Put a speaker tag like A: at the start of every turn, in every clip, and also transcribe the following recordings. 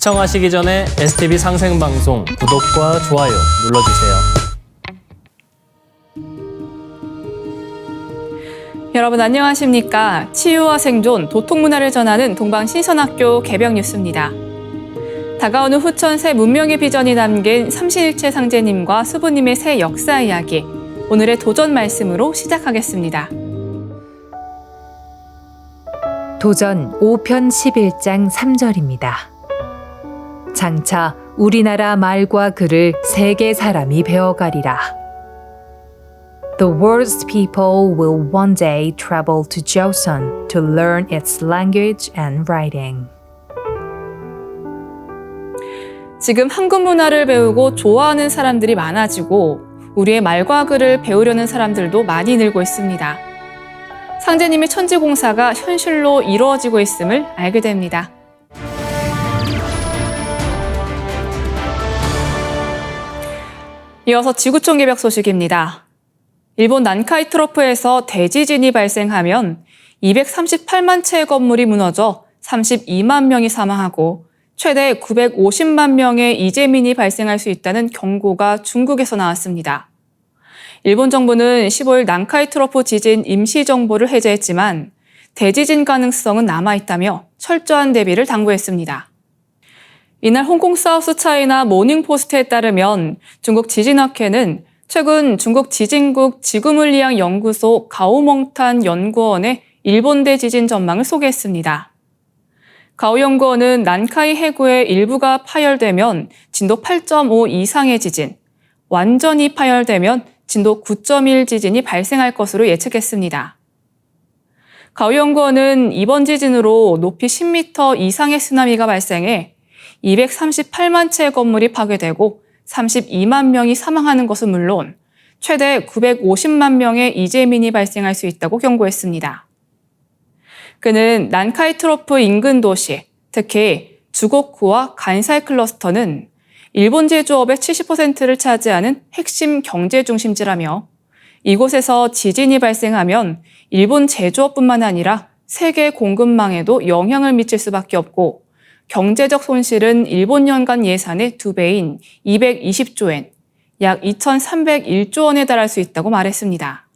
A: 시청하시기 전에 STV 상생방송 구독과 좋아요 눌러주세요.
B: 여러분 안녕하십니까? 치유와 생존, 도통문화를 전하는 동방신선학교 개벽 뉴스입니다. 다가오는 후천 새 문명의 비전이 담긴 삼신일체 상제님과 수부님의 새 역사 이야기, 오늘의 도전 말씀으로 시작하겠습니다.
C: 도전 5편 11장 3절입니다. 장차 우리나라 말과 글을 세계 사람이 배워가리라. The world's people will one day travel to Joseon to learn its language and writing.
B: 지금 한국 문화를 배우고 좋아하는 사람들이 많아지고 우리의 말과 글을 배우려는 사람들도 많이 늘고 있습니다. 상제님의 천지공사가 현실로 이루어지고 있음을 알게 됩니다. 이어서 지구촌 개벽 소식입니다. 일본 난카이 트로프에서 대지진이 발생하면 238만 채의 건물이 무너져 32만 명이 사망하고 최대 950만 명의 이재민이 발생할 수 있다는 경고가 중국에서 나왔습니다. 일본 정부는 15일 난카이 트로프 지진 임시정보를 해제했지만 대지진 가능성은 남아있다며 철저한 대비를 당부했습니다. 이날 홍콩 사우스 차이나 모닝포스트에 따르면 중국 지진학회는 최근 중국 지진국 지구물리학 연구소 가오몽탄 연구원의 일본대 지진 전망을 소개했습니다. 가오 연구원은 난카이 해구의 일부가 파열되면 진도 8.5 이상의 지진, 완전히 파열되면 진도 9.1 지진이 발생할 것으로 예측했습니다. 가오 연구원은 이번 지진으로 높이 10m 이상의 쓰나미가 발생해 238만 채의 건물이 파괴되고 32만 명이 사망하는 것은 물론 최대 950만 명의 이재민이 발생할 수 있다고 경고했습니다. 그는 난카이 트로프 인근 도시, 특히 주곡구와 간사이 클러스터는 일본 제조업의 70%를 차지하는 핵심 경제 중심지라며 이곳에서 지진이 발생하면 일본 제조업뿐만 아니라 세계 공급망에도 영향을 미칠 수밖에 없고 경제적 손실은 일본 연간 예산의 2배인 220조 엔, 약 2,301조 원에 달할 수 있다고 말했습니다.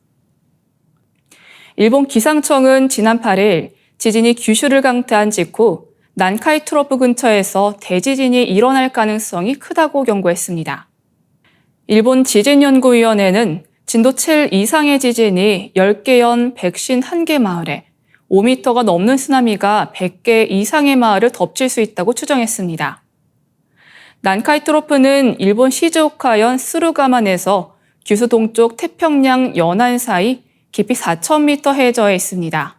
B: 일본 기상청은 지난 8일 지진이 규슈를 강타한 직후 난카이 트로프 근처에서 대지진이 일어날 가능성이 크다고 경고했습니다. 일본 지진연구위원회는 진도 7 이상의 지진이 10개 현 151개 마을에 5m가 넘는 쓰나미가 100개 이상의 마을을 덮칠 수 있다고 추정했습니다. 난카이 트로프는 일본 시즈오카현 스루가만에서 규슈 동쪽 태평양 연안 사이 깊이 4,000m 해저에 있습니다.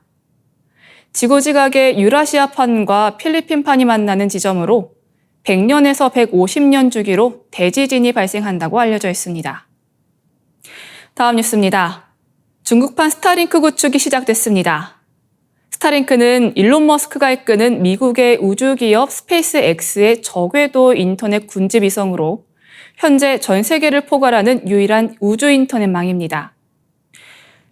B: 지구지각의 유라시아판과 필리핀판이 만나는 지점으로 100년에서 150년 주기로 대지진이 발생한다고 알려져 있습니다. 다음 뉴스입니다. 중국판 스타링크 구축이 시작됐습니다. 스타링크는 일론 머스크가 이끄는 미국의 우주기업 스페이스X의 저궤도 인터넷 군집 위성으로 현재 전 세계를 포괄하는 유일한 우주 인터넷망입니다.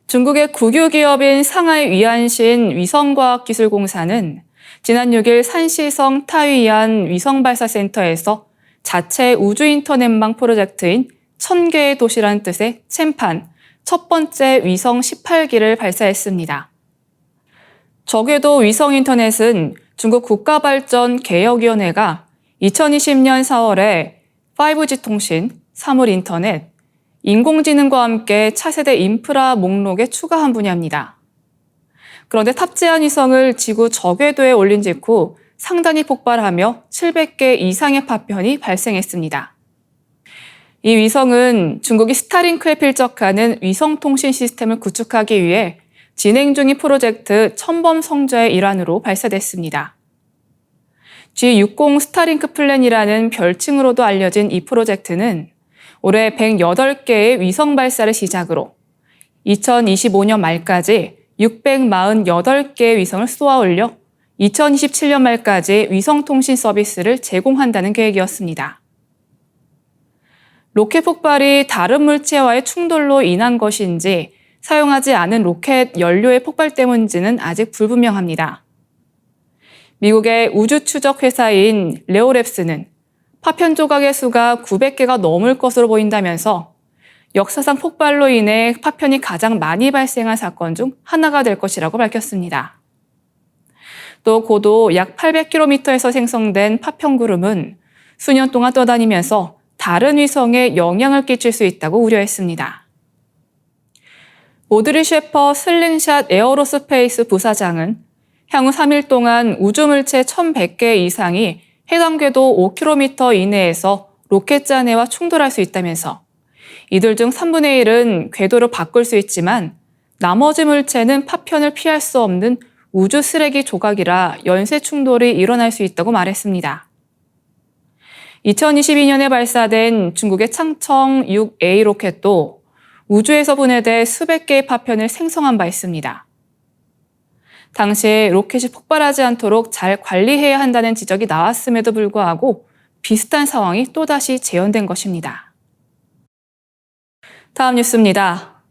B: 중국의 국유기업인 상하이 위안신 위성과학기술공사는 지난 6일 산시성 타위안 위성발사센터에서 자체 우주 인터넷망 프로젝트인 1000개의 도시란 뜻의 챔판 첫 번째 위성 18기를 발사했습니다. 저궤도 위성 인터넷은 중국 국가발전개혁위원회가 2020년 4월에 5G 통신, 사물 인터넷, 인공지능과 함께 차세대 인프라 목록에 추가한 분야입니다. 그런데 탑재한 위성을 지구 저궤도에 올린 직후 상단이 폭발하며 700개 이상의 파편이 발생했습니다. 이 위성은 중국이 스타링크에 필적하는 위성통신 시스템을 구축하기 위해 진행 중인 프로젝트 천범성좌의 일환으로 발사됐습니다. G60 스타링크 플랜이라는 별칭으로도 알려진 이 프로젝트는 올해 108개의 위성 발사를 시작으로 2025년 말까지 648개의 위성을 쏘아 올려 2027년 말까지 위성통신 서비스를 제공한다는 계획이었습니다. 로켓 폭발이 다른 물체와의 충돌로 인한 것인지 사용하지 않은 로켓 연료의 폭발 때문인지는 아직 불분명합니다. 미국의 우주 추적 회사인 레오랩스는 파편 조각의 수가 900개가 넘을 것으로 보인다면서 역사상 폭발로 인해 파편이 가장 많이 발생한 사건 중 하나가 될 것이라고 밝혔습니다. 또 고도 약 800km에서 생성된 파편 구름은 수년 동안 떠다니면서 다른 위성에 영향을 끼칠 수 있다고 우려했습니다. 오드리 셰퍼 슬링샷 에어로스페이스 부사장은 향후 3일 동안 우주물체 1,100개 이상이 해당 궤도 5km 이내에서 로켓 잔해와 충돌할 수 있다면서 이들 중 3분의 1은 궤도를 바꿀 수 있지만 나머지 물체는 파편을 피할 수 없는 우주 쓰레기 조각이라 연쇄 충돌이 일어날 수 있다고 말했습니다. 2022년에 발사된 중국의 창청 6A 로켓도 우주에서 분해돼 수백 개의 파편을 생성한 바 있습니다. 당시 로켓이 폭발하지 않도록 잘 관리해야 한다는 지적이 나왔음에도 불구하고 비슷한 상황이 또다시 재현된 것입니다. 다음 뉴스입니다.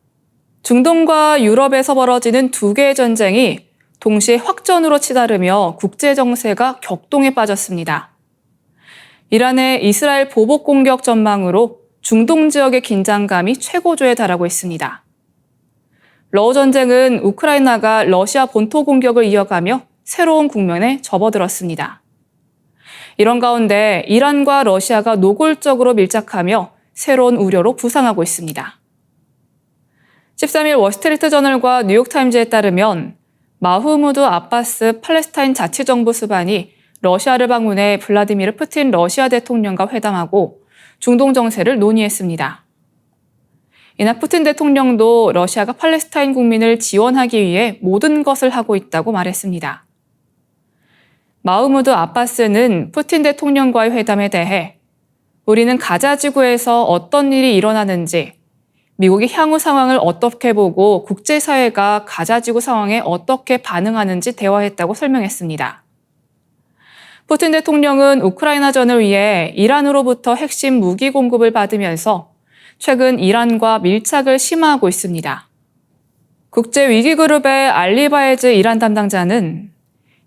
B: 중동과 유럽에서 벌어지는 두 개의 전쟁이 동시에 확전으로 치달으며 국제 정세가 격동에 빠졌습니다. 이란의 이스라엘 보복 공격 전망으로 중동 지역의 긴장감이 최고조에 달하고 있습니다. 러우 전쟁은 우크라이나가 러시아 본토 공격을 이어가며 새로운 국면에 접어들었습니다. 이런 가운데 이란과 러시아가 노골적으로 밀착하며 새로운 우려로 부상하고 있습니다. 13일 월스트리트 저널과 뉴욕타임즈에 따르면 마흐무드 아바스 팔레스타인 자치정부 수반이 러시아를 방문해 블라디미르 푸틴 러시아 대통령과 회담하고 중동 정세를 논의했습니다. 이날 푸틴 대통령도 러시아가 팔레스타인 국민을 지원하기 위해 모든 것을 하고 있다고 말했습니다. 마흐무드 아바스는 푸틴 대통령과의 회담에 대해 우리는 가자 지구에서 어떤 일이 일어나는지, 미국이 향후 상황을 어떻게 보고 국제사회가 가자 지구 상황에 어떻게 반응하는지 대화했다고 설명했습니다. 푸틴 대통령은 우크라이나전을 위해 이란으로부터 핵심 무기 공급을 받으면서 최근 이란과 밀착을 심화하고 있습니다. 국제위기그룹의 알리바에즈 이란 담당자는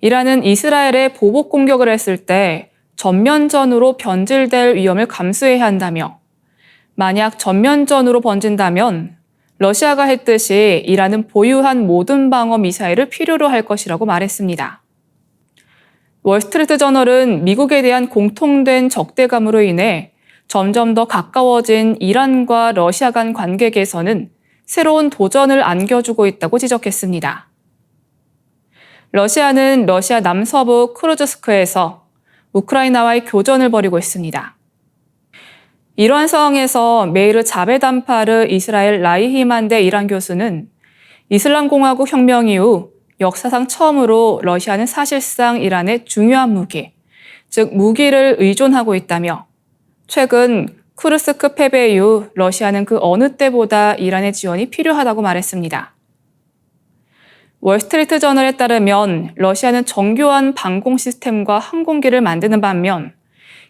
B: 이란은 이스라엘에 보복 공격을 했을 때 전면전으로 변질될 위험을 감수해야 한다며 만약 전면전으로 번진다면 러시아가 했듯이 이란은 보유한 모든 방어 미사일을 필요로 할 것이라고 말했습니다. 월스트리트 저널은 미국에 대한 공통된 적대감으로 인해 점점 더 가까워진 이란과 러시아 간 관계 개선은 새로운 도전을 안겨주고 있다고 지적했습니다. 러시아는 러시아 남서부 크루즈스크에서 우크라이나와의 교전을 벌이고 있습니다. 이러한 상황에서 메이르 자베단파르 이스라엘 라이히만대 이란 교수는 이슬람공화국 혁명 이후 역사상 처음으로 러시아는 사실상 이란의 중요한 무기, 즉 무기를 의존하고 있다며 최근 쿠르스크 패배 이후 러시아는 그 어느 때보다 이란의 지원이 필요하다고 말했습니다. 월스트리트 저널에 따르면 러시아는 정교한 방공 시스템과 항공기를 만드는 반면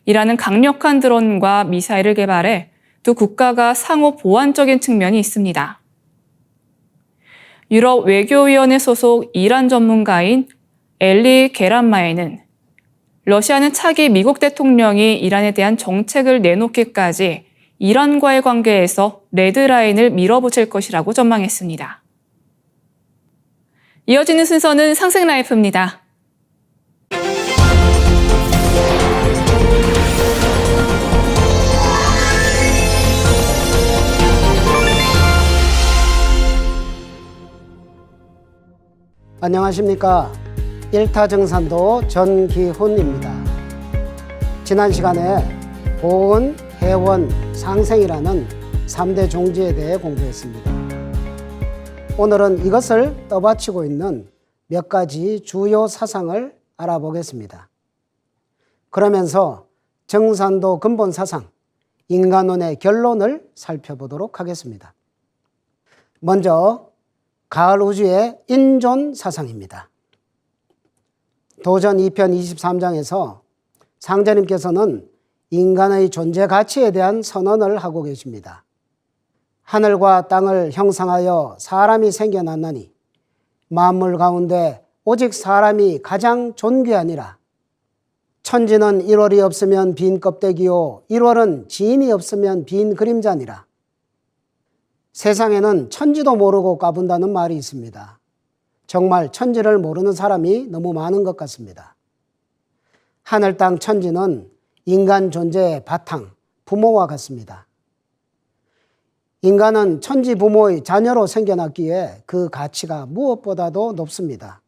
B: 이란은 강력한 드론과 미사일을 개발해 두 국가가 상호 보완적인 측면이 있습니다. 유럽 외교위원회 소속 이란 전문가인 엘리 게란마에는 러시아는 차기 미국 대통령이 이란에 대한 정책을 내놓기까지 이란과의 관계에서 레드라인을 밀어붙일 것이라고 전망했습니다. 이어지는 순서는 상승라이프입니다.
D: 안녕하십니까. 일타정산도 전기훈입니다. 지난 시간에 보온, 해원, 상생이라는 3대 종지에 대해 공부했습니다. 오늘은 이것을 떠받치고 있는 몇 가지 주요 사상을 알아보겠습니다. 그러면서 정산도 근본 사상, 인간론의 결론을 살펴보도록 하겠습니다. 먼저 가을 우주의 인존 사상입니다. 도전 2편 23장에서 상제님께서는 인간의 존재 가치에 대한 선언을 하고 계십니다. 하늘과 땅을 형상하여 사람이 생겨났나니 만물 가운데 오직 사람이 가장 존귀하니라. 천지는 1월이 없으면 빈 껍데기요 1월은 지인이 없으면 빈 그림자니라. 세상에는 천지도 모르고 까분다는 말이 있습니다. 정말 천지를 모르는 사람이 너무 많은 것 같습니다. 하늘 땅 천지는 인간 존재의 바탕, 부모와 같습니다. 인간은 천지 부모의 자녀로 생겨났기에 그 가치가 무엇보다도 높습니다.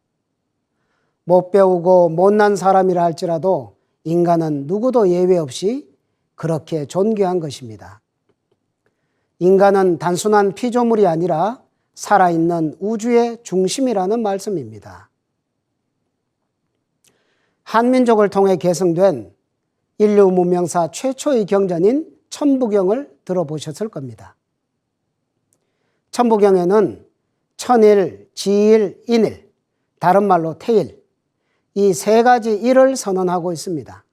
D: 못 배우고 못난 사람이라 할지라도 인간은 누구도 예외 없이 그렇게 존귀한 것입니다. 인간은 단순한 피조물이 아니라 살아있는 우주의 중심이라는 말씀입니다. 한민족을 통해 계승된 인류 문명사 최초의 경전인 천부경을 들어보셨을 겁니다. 천부경에는 천일, 지일, 인일, 다른 말로 태일, 이 세 가지 일을 선언하고 있습니다.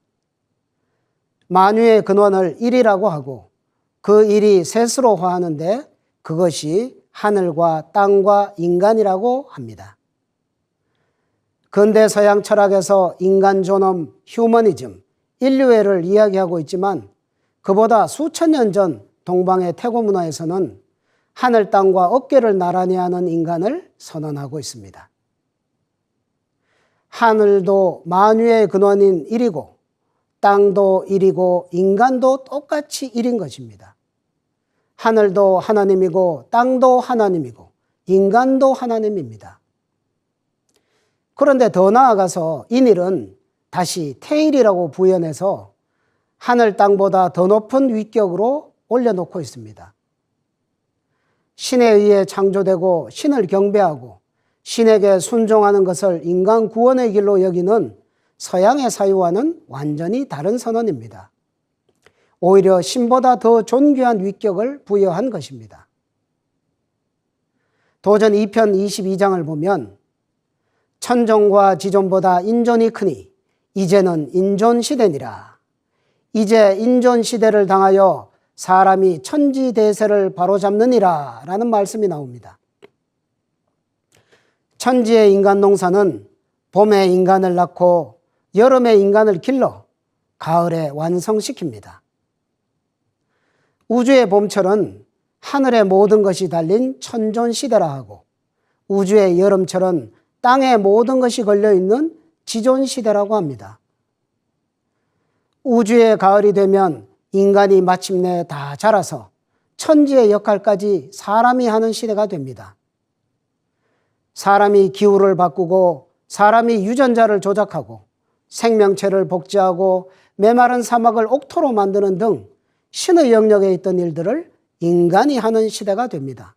D: 만유의 근원을 일이라고 하고 그 일이 셋으로 화하는데 그것이 하늘과 땅과 인간이라고 합니다. 근대 서양 철학에서 인간 존엄, 휴머니즘, 인류애를 이야기하고 있지만 그보다 수천 년 전 동방의 태고 문화에서는 하늘 땅과 어깨를 나란히 하는 인간을 선언하고 있습니다. 하늘도 만유의 근원인 일이고 땅도 일이고 인간도 똑같이 일인 것입니다. 하늘도 하나님이고 땅도 하나님이고 인간도 하나님입니다. 그런데 더 나아가서 인일은 다시 태일이라고 부연해서 하늘 땅보다 더 높은 위격으로 올려놓고 있습니다. 신에 의해 창조되고 신을 경배하고 신에게 순종하는 것을 인간 구원의 길로 여기는 서양의 사유와는 완전히 다른 선언입니다. 오히려 신보다 더 존귀한 위격을 부여한 것입니다. 도전 2편 22장을 보면 천존과 지존보다 인존이 크니 이제는 인존시대니라. 이제 인존시대를 당하여 사람이 천지대세를 바로잡느니라 라는 말씀이 나옵니다. 천지의 인간 농사는 봄에 인간을 낳고 여름에 인간을 길러 가을에 완성시킵니다. 우주의 봄철은 하늘의 모든 것이 달린 천존시대라 하고 우주의 여름철은 땅에 모든 것이 걸려있는 지존시대라고 합니다. 우주의 가을이 되면 인간이 마침내 다 자라서 천지의 역할까지 사람이 하는 시대가 됩니다. 사람이 기후를 바꾸고 사람이 유전자를 조작하고 생명체를 복제하고 메마른 사막을 옥토로 만드는 등 신의 영역에 있던 일들을 인간이 하는 시대가 됩니다.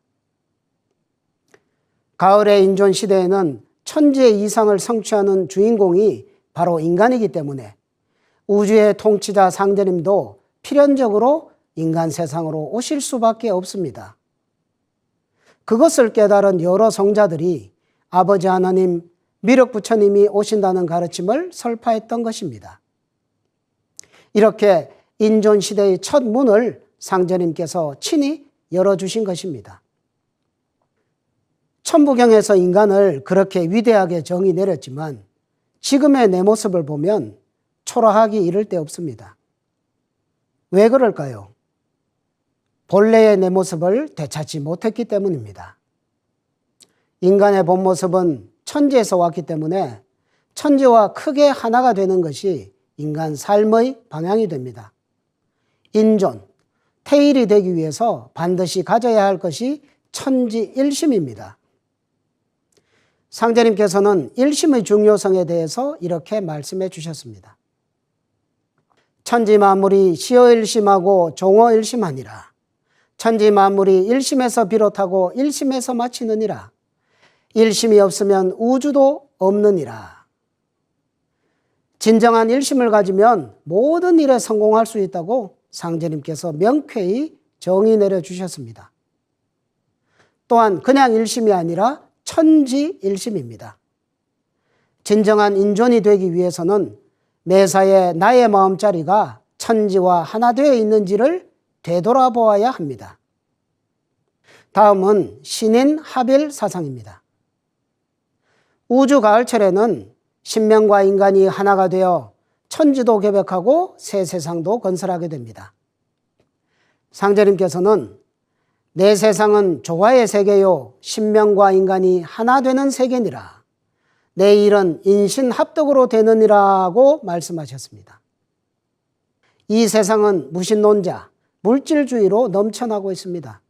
D: 가을의 인존 시대에는 천지의 이상을 성취하는 주인공이 바로 인간이기 때문에 우주의 통치자 상대님도 필연적으로 인간 세상으로 오실 수밖에 없습니다. 그것을 깨달은 여러 성자들이 아버지 하나님, 미륵 부처님이 오신다는 가르침을 설파했던 것입니다. 이렇게 인존시대의 첫 문을 상제님께서 친히 열어주신 것입니다. 천부경에서 인간을 그렇게 위대하게 정의 내렸지만 지금의 내 모습을 보면 초라하기 이를 데 없습니다. 왜 그럴까요? 본래의 내 모습을 되찾지 못했기 때문입니다. 인간의 본 모습은 천지에서 왔기 때문에 천지와 크게 하나가 되는 것이 인간 삶의 방향이 됩니다. 인존, 태일이 되기 위해서 반드시 가져야 할 것이 천지일심입니다. 상제님께서는 일심의 중요성에 대해서 이렇게 말씀해 주셨습니다. 천지 만물이 시어일심하고 종어일심하니라. 천지 만물이 일심에서 비롯하고 일심에서 마치느니라. 일심이 없으면 우주도 없느니라. 진정한 일심을 가지면 모든 일에 성공할 수 있다고 상제님께서 명쾌히 정의 내려주셨습니다. 또한 그냥 일심이 아니라 천지일심입니다. 진정한 인존이 되기 위해서는 매사에 나의 마음자리가 천지와 하나 되어 있는지를 되돌아보아야 합니다. 다음은 신인 합일 사상입니다. 우주 가을철에는 신명과 인간이 하나가 되어 천지도 개벽하고 새 세상도 건설하게 됩니다. 상제님께서는 내 세상은 조화의 세계요 신명과 인간이 하나 되는 세계니라. 내 일은 인신합덕으로 되느니라고 말씀하셨습니다. 이 세상은 무신론자, 물질주의로 넘쳐나고 있습니다.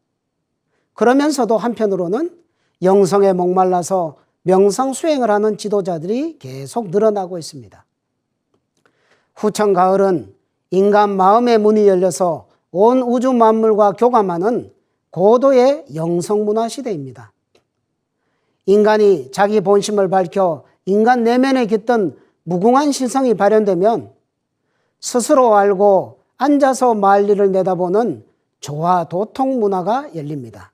D: 그러면서도 한편으로는 영성에 목말라서 명상수행을 하는 지도자들이 계속 늘어나고 있습니다. 후천 가을은 인간 마음의 문이 열려서 온 우주 만물과 교감하는 고도의 영성문화 시대입니다. 인간이 자기 본심을 밝혀 인간 내면에 깃든 무궁한 신성이 발현되면 스스로 알고 앉아서 만리를 내다보는 조화 도통 문화가 열립니다.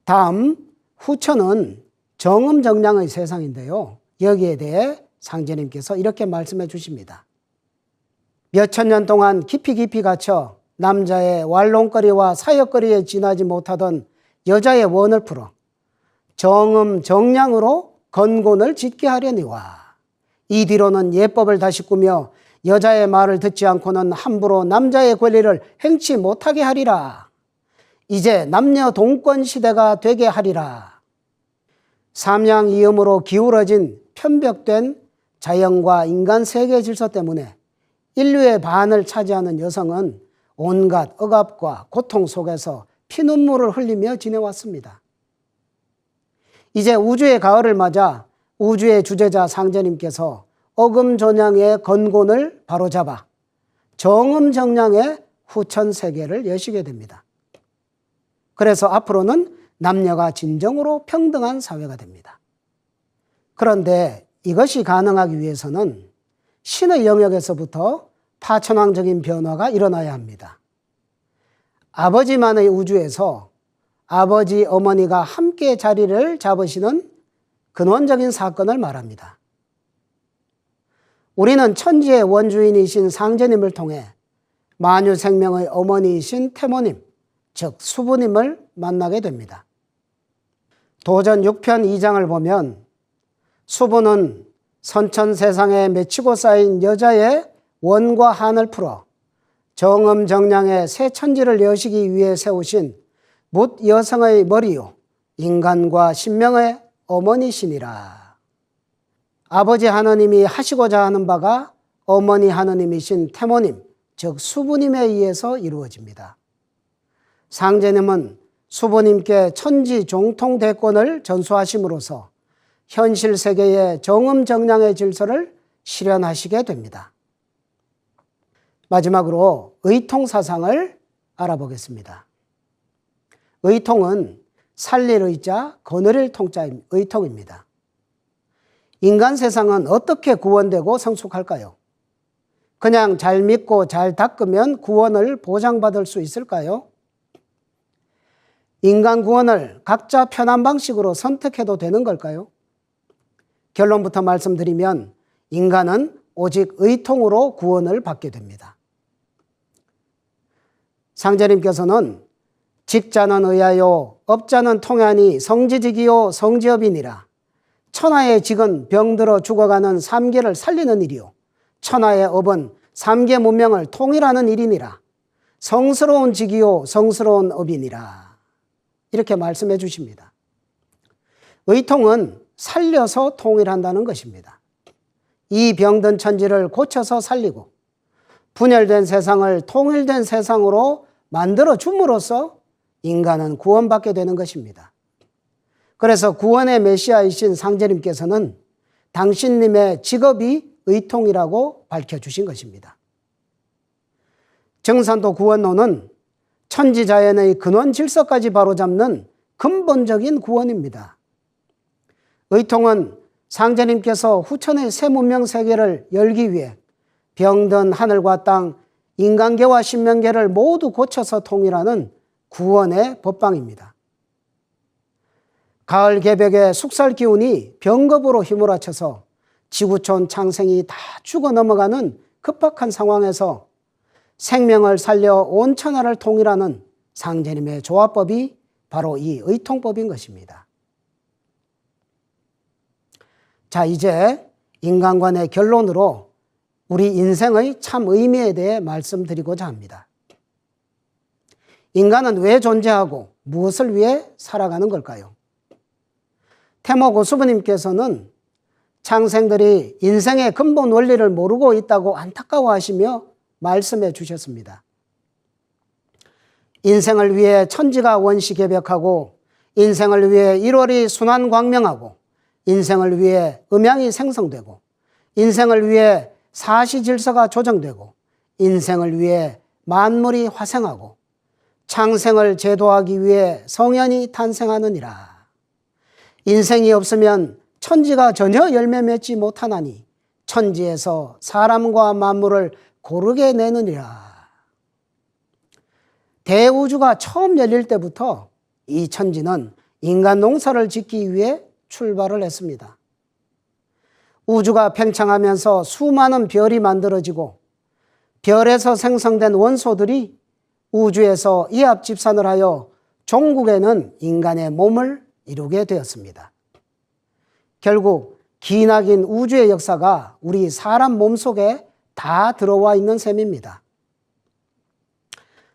D: 다음 후천은 정음정량의 세상인데요. 여기에 대해 상제님께서 이렇게 말씀해 주십니다. 몇천 년 동안 깊이 갇혀 남자의 완롱거리와 사역거리에 지나지 못하던 여자의 원을 풀어 정음정량으로 건곤을 짓게 하려니와 이 뒤로는 예법을 다시 꾸며 여자의 말을 듣지 않고는 함부로 남자의 권리를 행치 못하게 하리라. 이제 남녀 동권 시대가 되게 하리라. 삼양이음으로 기울어진 편벽된 자연과 인간 세계 질서 때문에 인류의 반을 차지하는 여성은 온갖 억압과 고통 속에서 피눈물을 흘리며 지내왔습니다. 이제 우주의 가을을 맞아 우주의 주제자 상제님께서 어금존양의 건곤을 바로잡아 정음정량의 후천세계를 여시게 됩니다. 그래서 앞으로는 남녀가 진정으로 평등한 사회가 됩니다. 그런데 이것이 가능하기 위해서는 신의 영역에서부터 파천왕적인 변화가 일어나야 합니다. 아버지만의 우주에서 아버지, 어머니가 함께 자리를 잡으시는 근원적인 사건을 말합니다. 우리는 천지의 원주인이신 상제님을 통해 만유생명의 어머니이신 태모님, 즉 수부님을 만나게 됩니다. 도전 6편 2장을 보면 수부는 선천세상에 맺히고 쌓인 여자의 원과 한을 풀어 정음정량의 새 천지를 여시기 위해 세우신 묻 여성의 머리요 인간과 신명의 어머니시니라. 아버지 하느님이 하시고자 하는 바가 어머니 하느님이신 태모님, 즉 수부님에 의해서 이루어집니다. 상제님은 수부님께 천지 종통 대권을 전수하심으로써 현실 세계의 정음정량의 질서를 실현하시게 됩니다. 마지막으로 의통사상을 알아보겠습니다. 의통은 살릴 의자, 거느릴 통자인 의통입니다. 인간 세상은 어떻게 구원되고 성숙할까요? 그냥 잘 믿고 잘 닦으면 구원을 보장받을 수 있을까요? 인간 구원을 각자 편한 방식으로 선택해도 되는 걸까요? 결론부터 말씀드리면 인간은 오직 의통으로 구원을 받게 됩니다. 상제님께서는 직자는 의하여 업자는 통하니 성지직이요 성지업이니라. 천하의 직은 병들어 죽어가는 삼계를 살리는 일이요 천하의 업은 삼계 문명을 통일하는 일이니라. 성스러운 직이요 성스러운 업이니라. 이렇게 말씀해 주십니다. 의통은 살려서 통일한다는 것입니다. 이 병든 천지를 고쳐서 살리고 분열된 세상을 통일된 세상으로 만들어 줌으로써 인간은 구원받게 되는 것입니다. 그래서 구원의 메시아이신 상제님께서는 당신님의 직업이 의통이라고 밝혀주신 것입니다. 정산도 구원론은 천지자연의 근원 질서까지 바로잡는 근본적인 구원입니다. 의통은 상제님께서 후천의 새 문명 세계를 열기 위해 병든 하늘과 땅, 인간계와 신명계를 모두 고쳐서 통일하는 구원의 법방입니다. 가을 개벽의 숙살 기운이 병겁으로 휘몰아쳐서 지구촌 창생이 다 죽어 넘어가는 급박한 상황에서 생명을 살려 온 천하를 통일하는 상제님의 조화법이 바로 이 의통법인 것입니다. 자, 이제 인간관의 결론으로 우리 인생의 참 의미에 대해 말씀드리고자 합니다. 인간은 왜 존재하고 무엇을 위해 살아가는 걸까요? 태모 고수부님께서는 창생들이 인생의 근본 원리를 모르고 있다고 안타까워하시며 말씀해 주셨습니다. 인생을 위해 천지가 원시개벽하고 인생을 위해 일월이 순환광명하고 인생을 위해 음양이 생성되고 인생을 위해 사시질서가 조정되고 인생을 위해 만물이 화생하고 창생을 제도하기 위해 성현이 탄생하느니라. 인생이 없으면 천지가 전혀 열매 맺지 못하나니 천지에서 사람과 만물을 고르게 내느니라. 대우주가 처음 열릴 때부터 이 천지는 인간 농사를 짓기 위해 출발을 했습니다. 우주가 팽창하면서 수많은 별이 만들어지고 별에서 생성된 원소들이 우주에서 이합집산을 하여 종국에는 인간의 몸을 이루게 되었습니다. 결국 기나긴 우주의 역사가 우리 사람 몸속에 다 들어와 있는 셈입니다.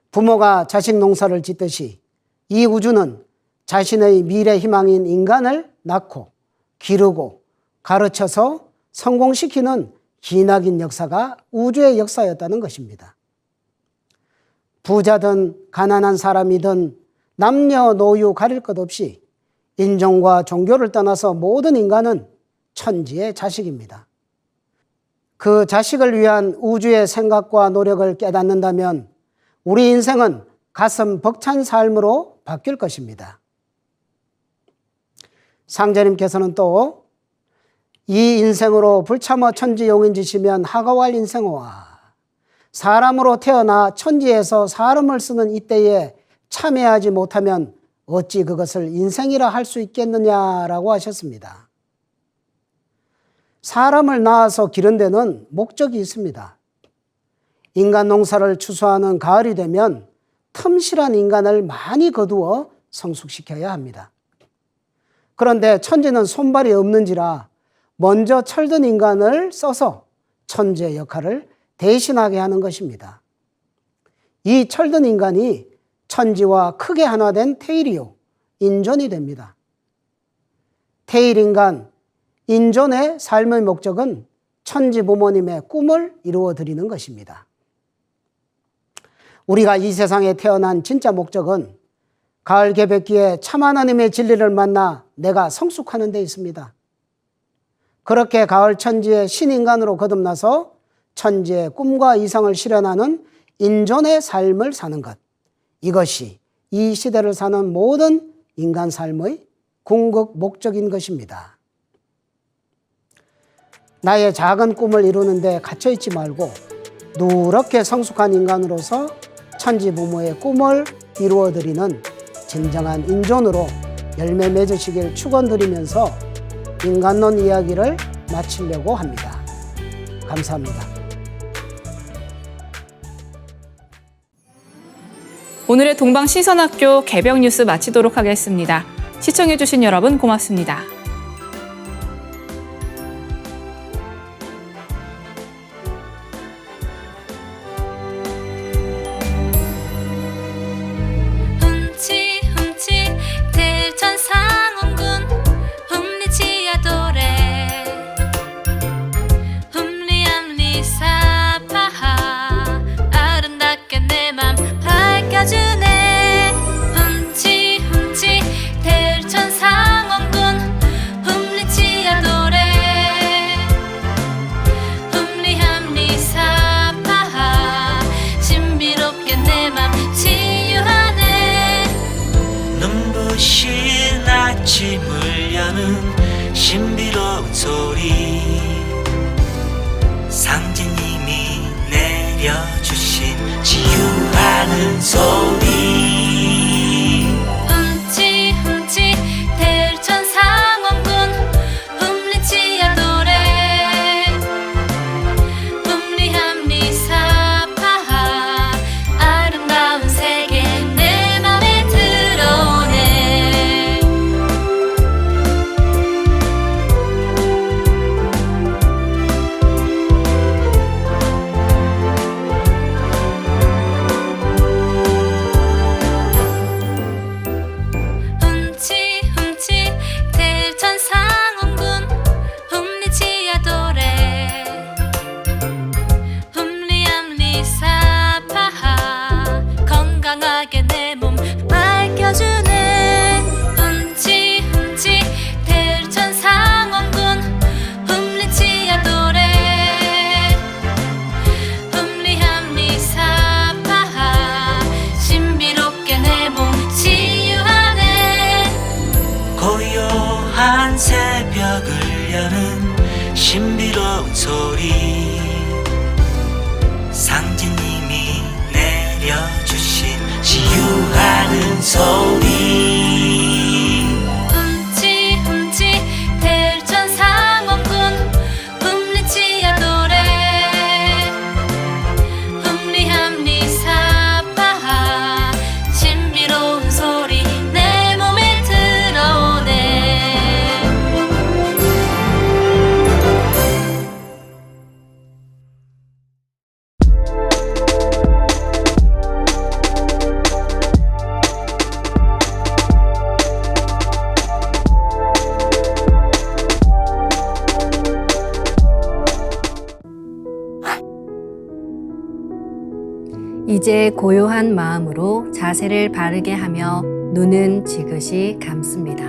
D: 부모가 자식 농사를 짓듯이 이 우주는 자신의 미래 희망인 인간을 낳고 기르고 가르쳐서 성공시키는 기나긴 역사가 우주의 역사였다는 것입니다. 부자든 가난한 사람이든 남녀노유 가릴 것 없이 인종과 종교를 떠나서 모든 인간은 천지의 자식입니다. 그 자식을 위한 우주의 생각과 노력을 깨닫는다면 우리 인생은 가슴 벅찬 삶으로 바뀔 것입니다. 상제님께서는 또 이 인생으로 불참어 천지용인지시면 하가왈 인생호와 사람으로 태어나 천지에서 사람을 쓰는 이때에 참여하지 못하면 어찌 그것을 인생이라 할 수 있겠느냐라고 하셨습니다. 사람을 낳아서 기른 데는 목적이 있습니다. 인간 농사를 추수하는 가을이 되면 틈실한 인간을 많이 거두어 성숙시켜야 합니다. 그런데 천지는 손발이 없는지라 먼저 철든 인간을 써서 천지의 역할을 대신하게 하는 것입니다. 이 철든 인간이 천지와 크게 하나된 태일이요 인존이 됩니다. 태일 인간, 인존의 삶의 목적은 천지 부모님의 꿈을 이루어 드리는 것입니다. 우리가 이 세상에 태어난 진짜 목적은 가을 개백기에 참 하나님의 진리를 만나 내가 성숙하는 데 있습니다. 그렇게 가을 천지의 신인간으로 거듭나서 천지의 꿈과 이상을 실현하는 인존의 삶을 사는 것. 이것이 이 시대를 사는 모든 인간 삶의 궁극 목적인 것입니다. 나의 작은 꿈을 이루는데 갇혀있지 말고 누렇게 성숙한 인간으로서 천지 부모의 꿈을 이루어드리는 진정한 인존으로 열매 맺으시길 축원드리면서 인간론 이야기를 마치려고 합니다. 감사합니다.
B: 오늘의 동방신선학교 개벽 뉴스 마치도록 하겠습니다. 시청해주신 여러분 고맙습니다.
E: 아침을 여는 신비로운 소리 상진님이 내려주신 치유하는 소리
F: 훔치 대천상원군 훔리치야 노래 훔리함리사파하 아름다운 세계 내 맘에 들어오네
G: 이제 고요한 마음으로 자세를 바르게 하며 눈은 지그시 감습니다.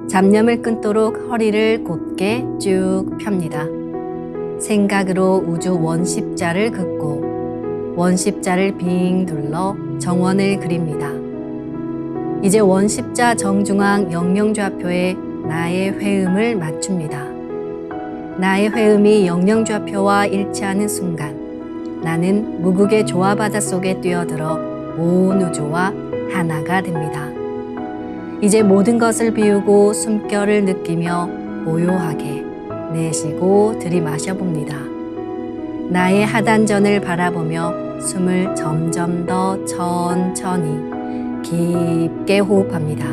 G: 잡념을 끊도록 허리를 곧게 쭉 펴니다. 생각으로 우주 원십자를 긋고 원십자를 빙 둘러 정원을 그립니다. 이제 원십자 정중앙 영명좌표에 나의 회음을 맞춥니다. 나의 회음이 영영좌표와 일치하는 순간 나는 무국의 조화바다 속에 뛰어들어 온 우주와 하나가 됩니다. 이제 모든 것을 비우고 숨결을 느끼며 고요하게 내쉬고 들이마셔 봅니다. 나의 하단전을 바라보며 숨을 점점 더 천천히 깊게 호흡합니다.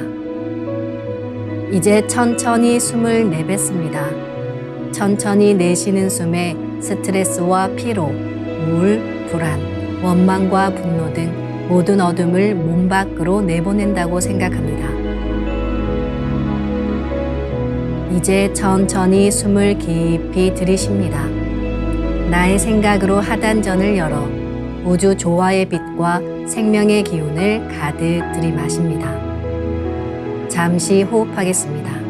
G: 이제 천천히 숨을 내뱉습니다. 천천히 내쉬는 숨에 스트레스와 피로, 우울, 불안, 원망과 분노 등 모든 어둠을 몸 밖으로 내보낸다고 생각합니다. 이제 천천히 숨을 깊이 들이쉽니다. 나의 생각으로 하단전을 열어 우주 조화의 빛과 생명의 기운을 가득 들이마십니다. 잠시 호흡하겠습니다.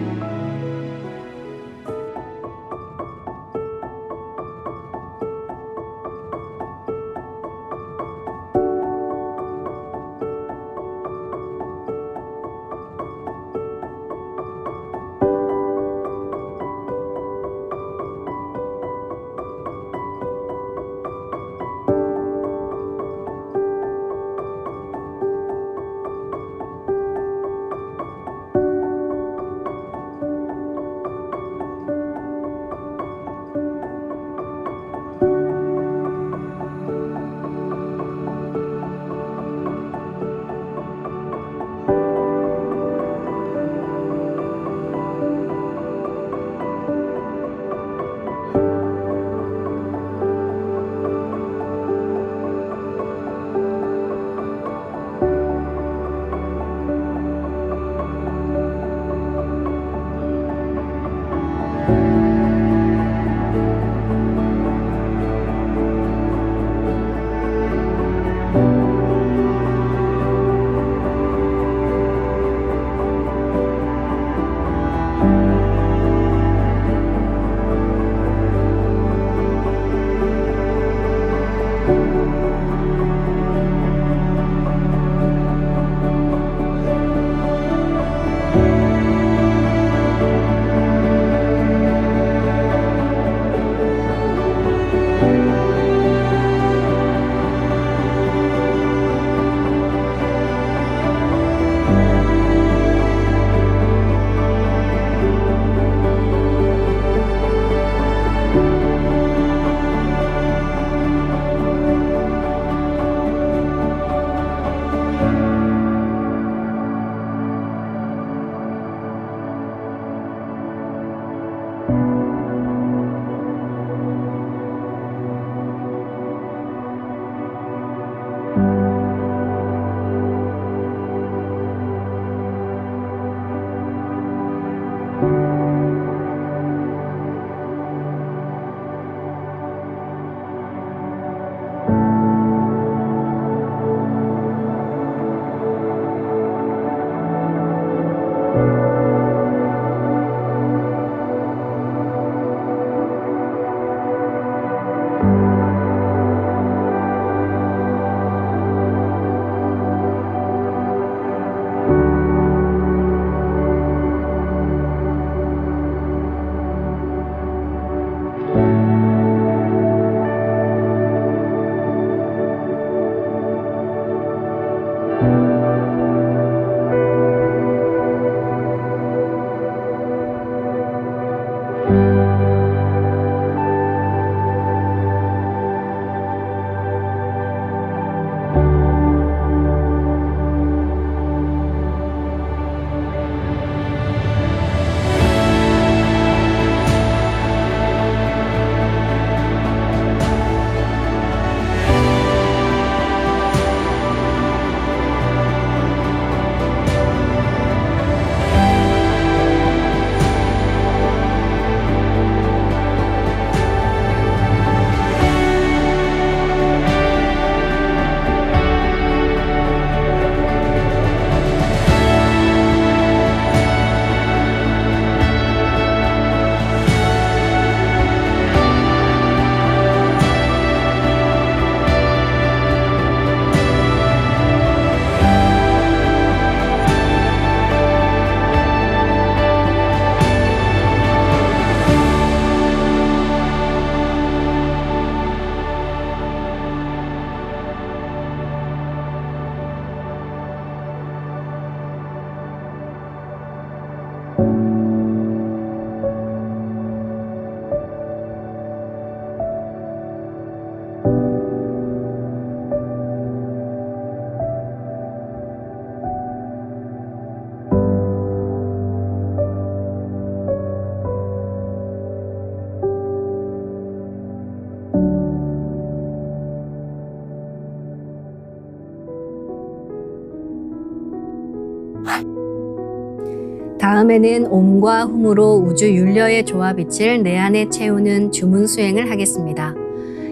G: 다음에는 옴과 훔으로 우주 윤려의 조화빛을 내 안에 채우는 주문 수행을 하겠습니다.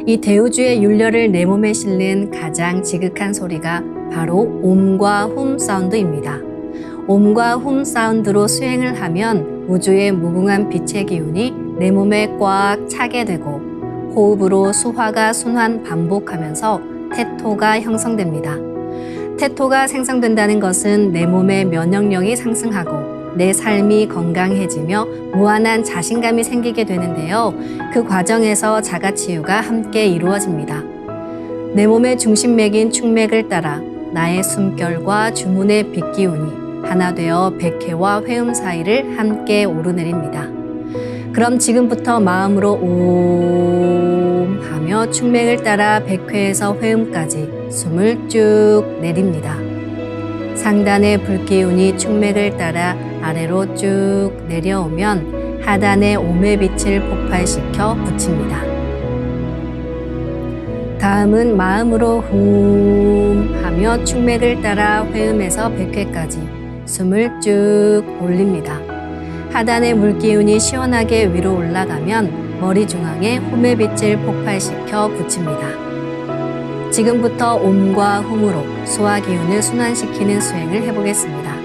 G: 이 대우주의 윤려를 내 몸에 실는 가장 지극한 소리가 바로 옴과 훔 사운드입니다. 옴과 훔 사운드로 수행을 하면 우주의 무궁한 빛의 기운이 내 몸에 꽉 차게 되고 호흡으로 수화가 순환 반복하면서 태토가 형성됩니다. 태토가 생성된다는 것은 내 몸의 면역력이 상승하고 내 삶이 건강해지며 무한한 자신감이 생기게 되는데요. 그 과정에서 자가치유가 함께 이루어집니다. 내 몸의 중심맥인 축맥을 따라 나의 숨결과 주문의 빛기운이 하나 되어 백회와 회음 사이를 함께 오르내립니다. 그럼 지금부터 마음으로 옴 하며 축맥을 따라 백회에서 회음까지 숨을 쭉 내립니다. 상단의 불기운이 축맥을 따라 아래로 쭉 내려오면 하단의 옴의 빛을 폭발시켜 붙입니다. 다음은 마음으로 훔 하며 축맥을 따라 회음에서 백회까지 숨을 쭉 올립니다. 하단의 물기운이 시원하게 위로 올라가면 머리 중앙에 홈의 빛을 폭발시켜 붙입니다. 지금부터 옴과 훔으로 소화 기운을 순환시키는 수행을 해보겠습니다.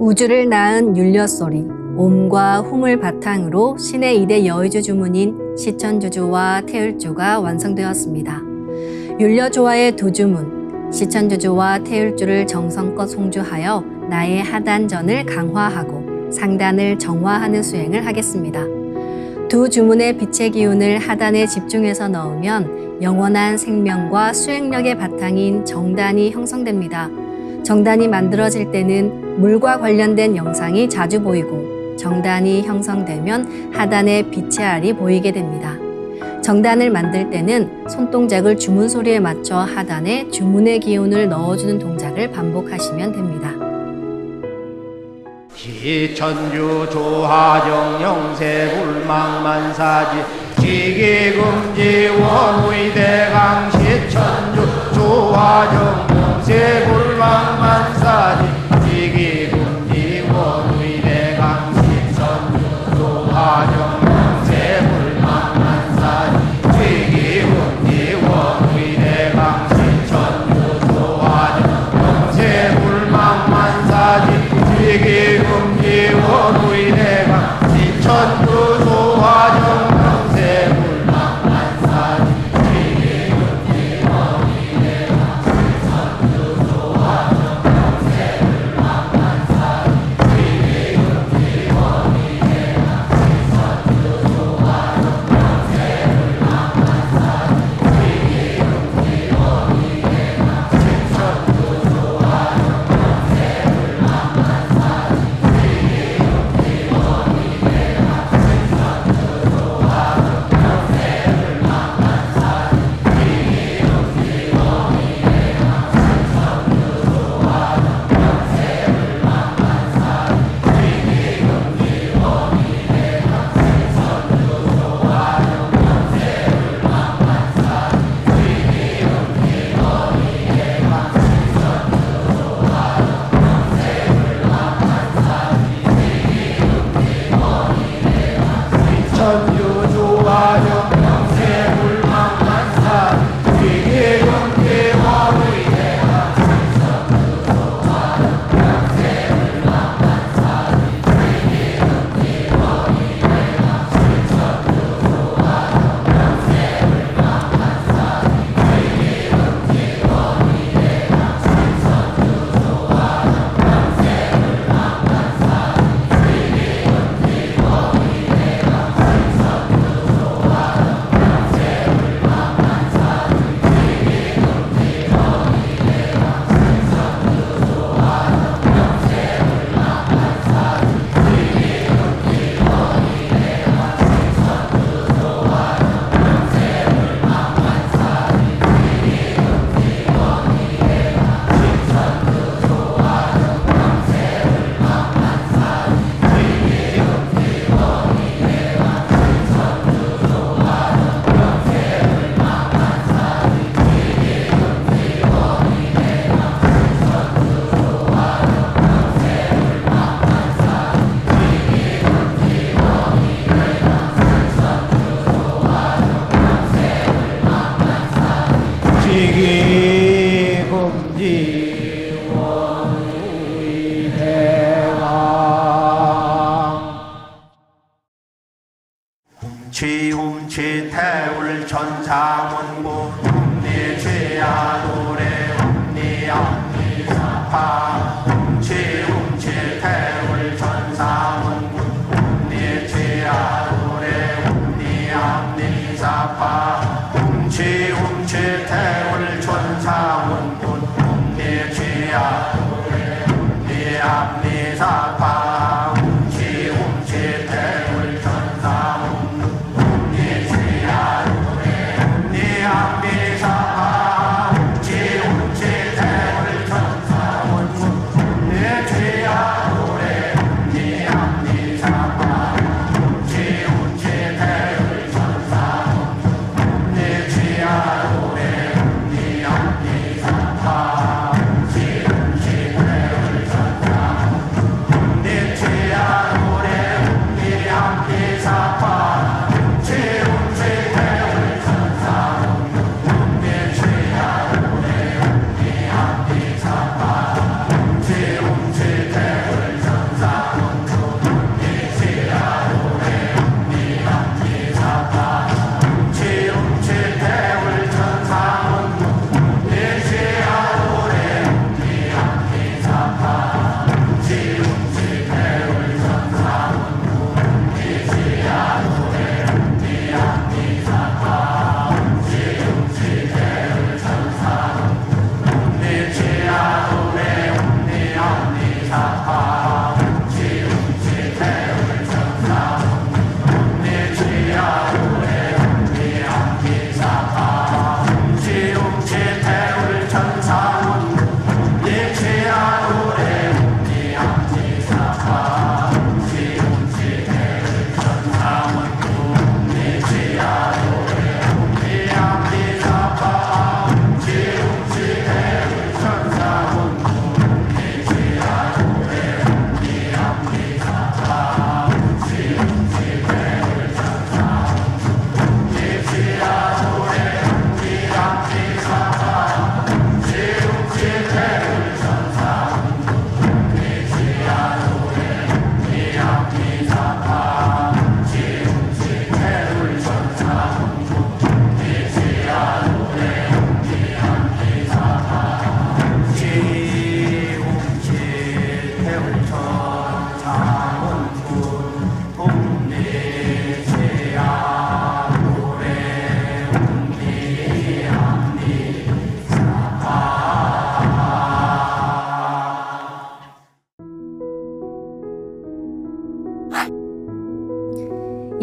G: 우주를 낳은 율려소리, 옴과 hum을 바탕으로 신의 2대 여의주 주문인 시천주주와 태율주가 완성되었습니다. 율려조화의 두 주문, 시천주주와 태율주를 정성껏 송주하여 나의 하단전을 강화하고 상단을 정화하는 수행을 하겠습니다. 두 주문의 빛의 기운을 하단에 집중해서 넣으면 영원한 생명과 수행력의 바탕인 정단이 형성됩니다. 정단이 만들어질 때는 물과 관련된 영상이 자주 보이고 정단이 형성되면 하단에 빛의 알이 보이게 됩니다. 정단을 만들 때는 손동작을 주문 소리에 맞춰 하단에 주문의 기운을 넣어주는 동작을 반복하시면 됩니다.
H: 시천주 조화정 영세불망만사지 지기금지 원의대강 시천주 조화정 영세불망만사지 지기금지 원의대강 시천주 조화정 영세불망만사지 지기금지 원의대강 시천주 조화정 영세불망만사지 지기금지 원의대강 시천주 조화정 영세불망만사지 지기금지 원의대강 시천주 조화정 영세불망만사지 지기금지 원의대강 시천주 조화정 영세불망만사지 지기금지 원의대강 시천주 조화정 천주 조화정 영세불망만사지 지기금지 원의대강 시천주 조화정 영세불망만사지 지기금지 원의대강 시천주 조화정 영세불망만사지 지기금지 원의대강 시천주 조화정 영세불망만사지 지기금지 원의대강 지기금지 원의대강 취움취 태울 천상원고 hum리취야 노래 hum리암리사파 취움취 태울 천상원고 hum리취야 노래 hum리암리사파 취움취 태울 천상원고 hum리취야 노래 hum리암리사파 취움취 태울 천상원고 hum리취야 노래 hum리암리사파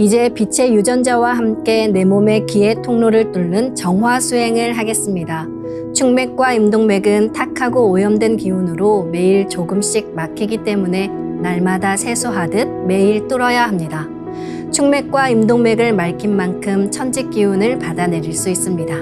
G: 이제 빛의 유전자와 함께 내 몸의 기의 통로를 뚫는 정화 수행을 하겠습니다. 충맥과 임동맥은 탁하고 오염된 기운으로 매일 조금씩 막히기 때문에 날마다 세수하듯 매일 뚫어야 합니다. 충맥과 임동맥을 맑힌 만큼 천직 기운을 받아내릴 수 있습니다.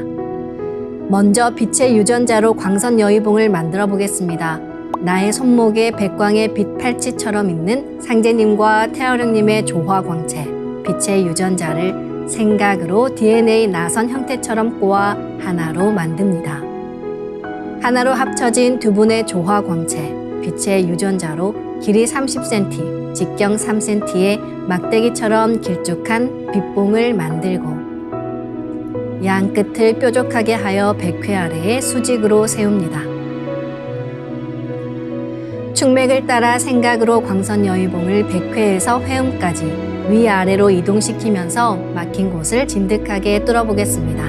G: 먼저 빛의 유전자로 광선 여의봉을 만들어 보겠습니다. 나의 손목에 백광의 빛 팔찌처럼 있는 상제님과 태어령님의 조화광채, 빛의 유전자를 생각으로 DNA 나선 형태처럼 꼬아 하나로 만듭니다. 하나로 합쳐진 두 분의 조화광채, 빛의 유전자로 길이 30cm, 직경 3cm의 막대기처럼 길쭉한 빛봉을 만들고 양 끝을 뾰족하게 하여 백회 아래에 수직으로 세웁니다. 충맥을 따라 생각으로 광선 여의봉을 백회에서 회음까지 위아래로 이동시키면서 막힌 곳을 진득하게 뚫어보겠습니다.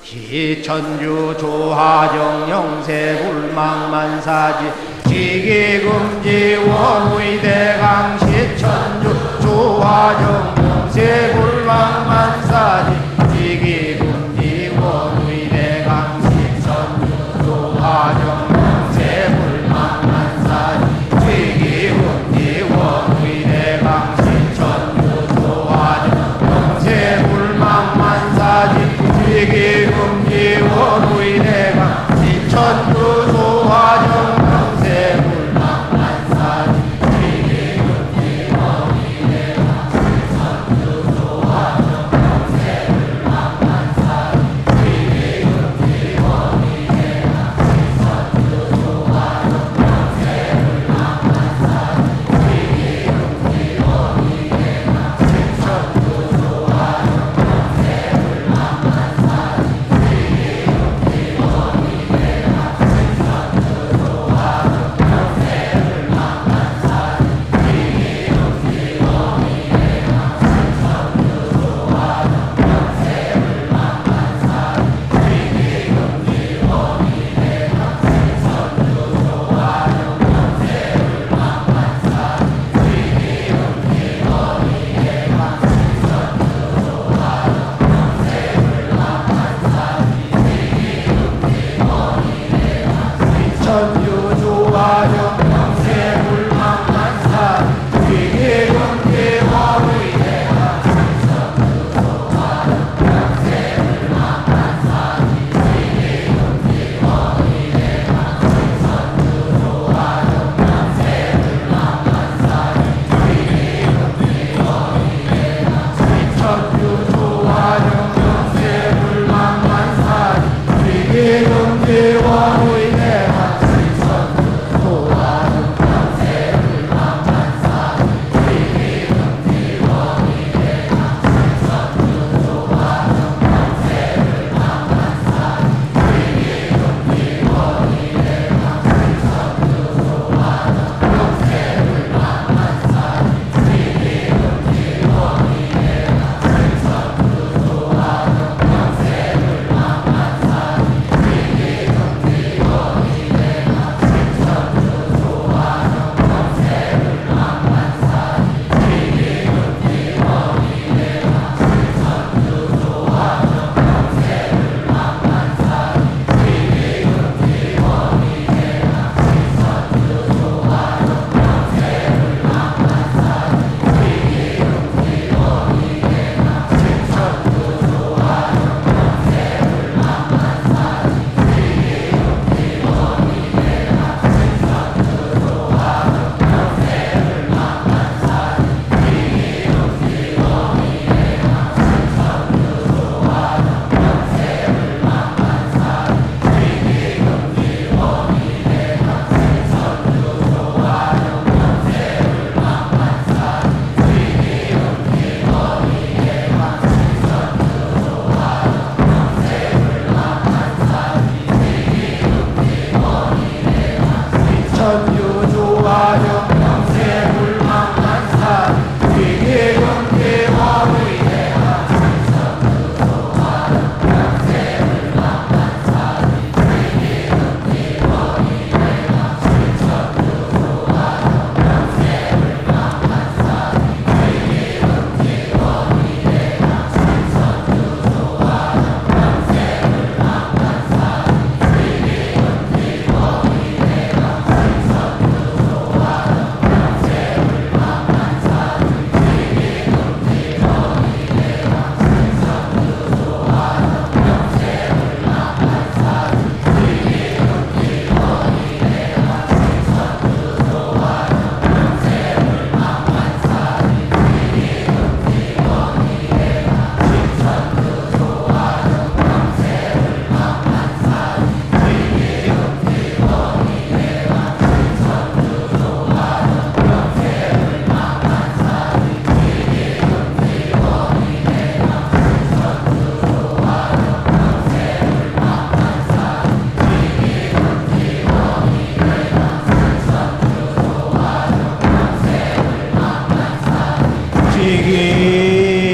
H: 기천주 조하정 영세 불망만사지 지기금지 원의대강 시천주 조하정 영세 불망만사지 지기금지 원의대강 시천주 조하정 영세 불망만사지 지기금지 원의대강 시천주 조하정 영세 불망만사지 지기금지 원의대강 시천주 조하정 영세 불망만사지 지기금지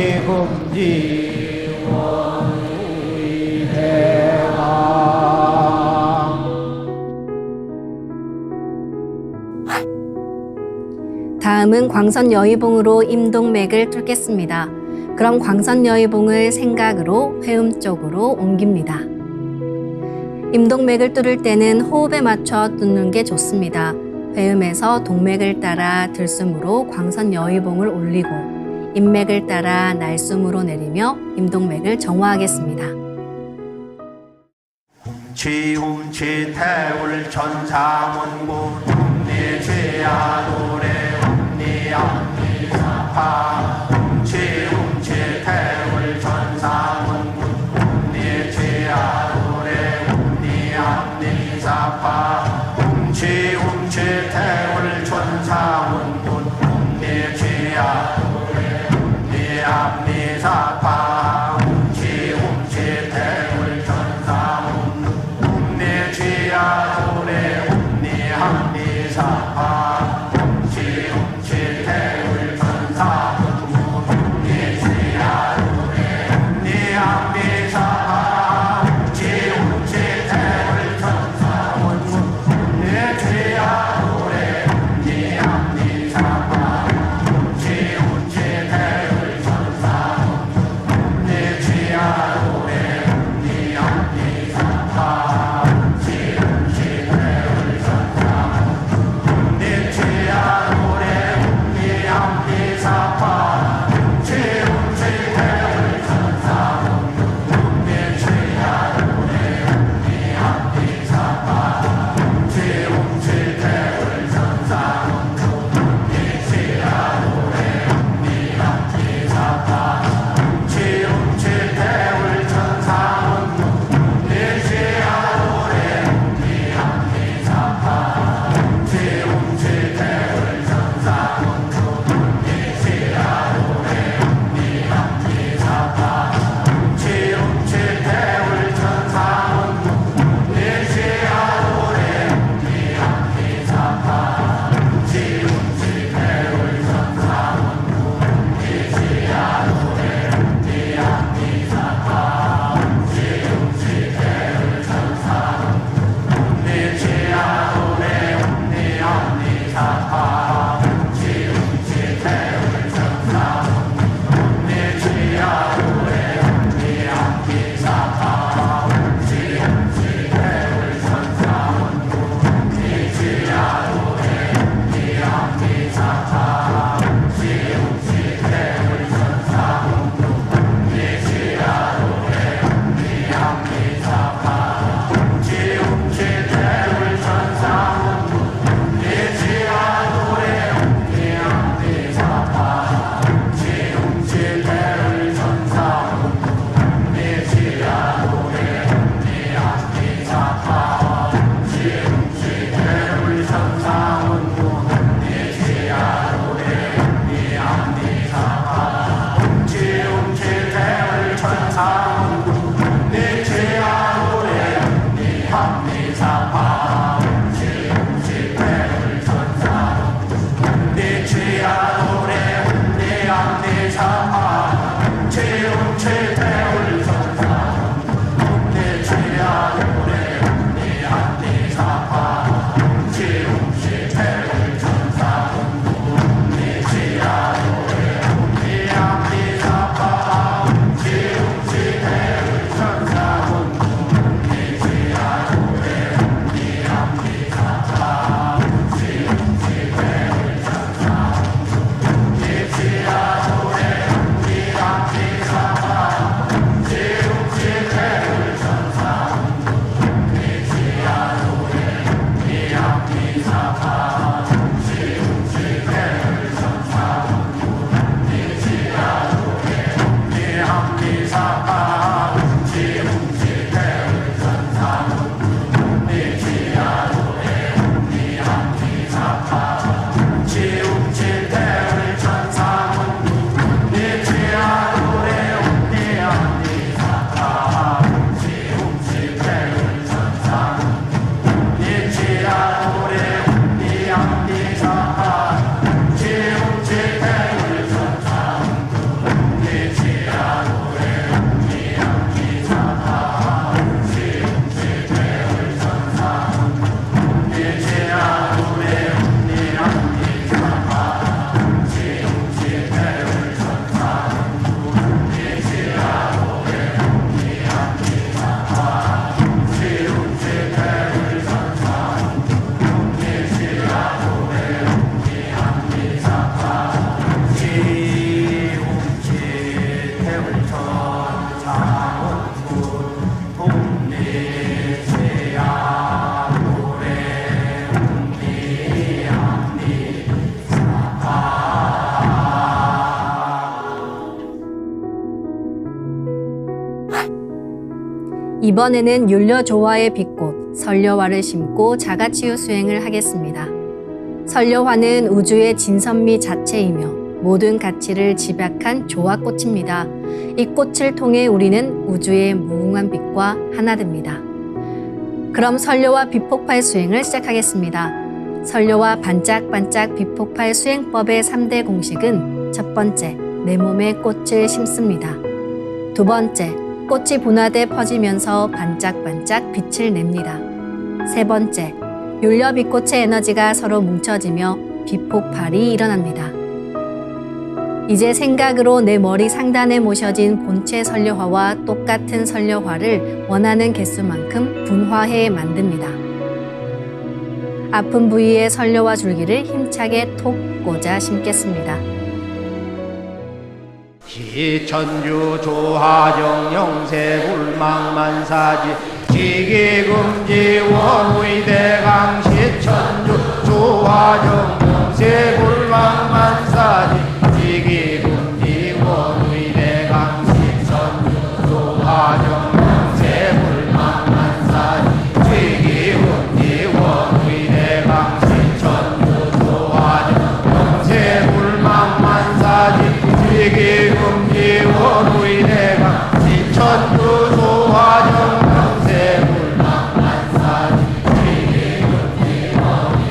H: 지기금지 원우의 대강.
G: 다음은 광선여의봉으로 임동맥을 뚫겠습니다. 그럼 광선여의봉을 생각으로 회음 쪽으로 옮깁니다. 임동맥을 뚫을 때는 호흡에 맞춰 뚫는 게 좋습니다. 회음에서 동맥을 따라 들숨으로 광선여의봉을 올리고 인맥을 따라 날숨으로 내리며 임동맥을 정화하겠습니다.
H: 지움치 태울 천상원군 ум니죄야 노래 ум니암니사파 지움치 태울 천상원군 ум니죄야 노래 ум니암니사파 지움치 태울 천상원군 ум니죄야 노래 ум니암니사파 지움치 태울 천상원군 ум니죄야 노래 ум니암니사파 지움치 태울 천상원군
G: 이번에는 율려조화의 빛꽃 설려화를 심고 자가치유 수행을 하겠습니다. 설려화는 우주의 진선미 자체이며 모든 가치를 집약한 조화꽃입니다. 이 꽃을 통해 우리는 우주의 무궁한 빛과 하나 됩니다. 그럼 설려화 빛폭발 수행을 시작하겠습니다. 설려화 반짝반짝 빛폭발 수행법의 3대 공식은 첫 번째, 내 몸에 꽃을 심습니다. 두 번째, 꽃이 분화돼 퍼지면서 반짝반짝 빛을 냅니다. 세 번째, 율려빛꽃의 에너지가 서로 뭉쳐지며 빛폭발이 일어납니다. 이제 생각으로 내 머리 상단에 모셔진 본체 설려화와 똑같은 설려화를 원하는 개수만큼 분화해 만듭니다. 아픈 부위에 설려화 줄기를 힘차게 톡 꽂아 심겠습니다.
H: 시천주 조화정 영세 불망만사지 지기금지 원의대강 시천주 조화정 영세 불망만사지 지기금지 원의대강 시천주 조화정 영세 불망만사지 지기금지 원의대강 시천주 조화정 영세 불망만사지 지기금지 원의대강 시천주 조화정 영세 불망만사지 지기금지 원의대강 시천주 조화정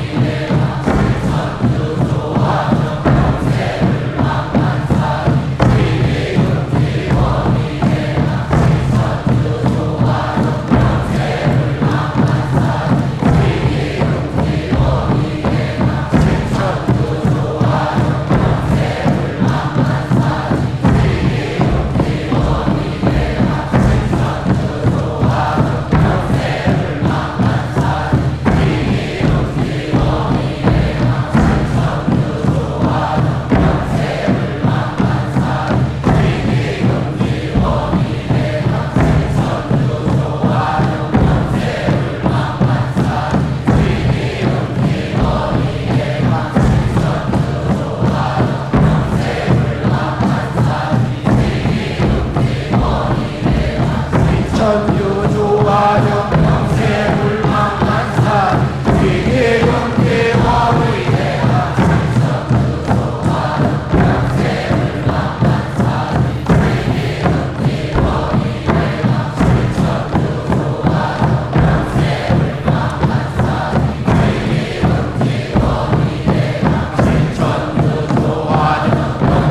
H: 영세 불망만사지 지기금지 원의대강 시천주 조화정 영세 불망만사지 지기금지 원의대강 시천주 조화정 영세 불망만사지 천주 조화정 영세 불망만사지 지기금지 원의대강 시천주 조화정 영세 불망만사지 지기금지 원의대강 시천주 조화정 영세 불망만사지 지기금지 원의대강 시천주 조화정 영세 불망만사지 지기금지 원의대강 시천주 조화정 영세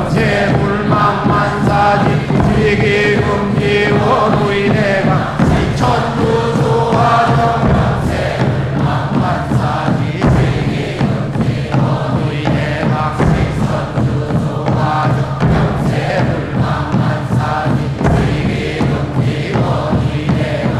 H: 불망만사지 지기금지 원의대강 시천주 조화정 영세 불망만사지 지기금지 원의대강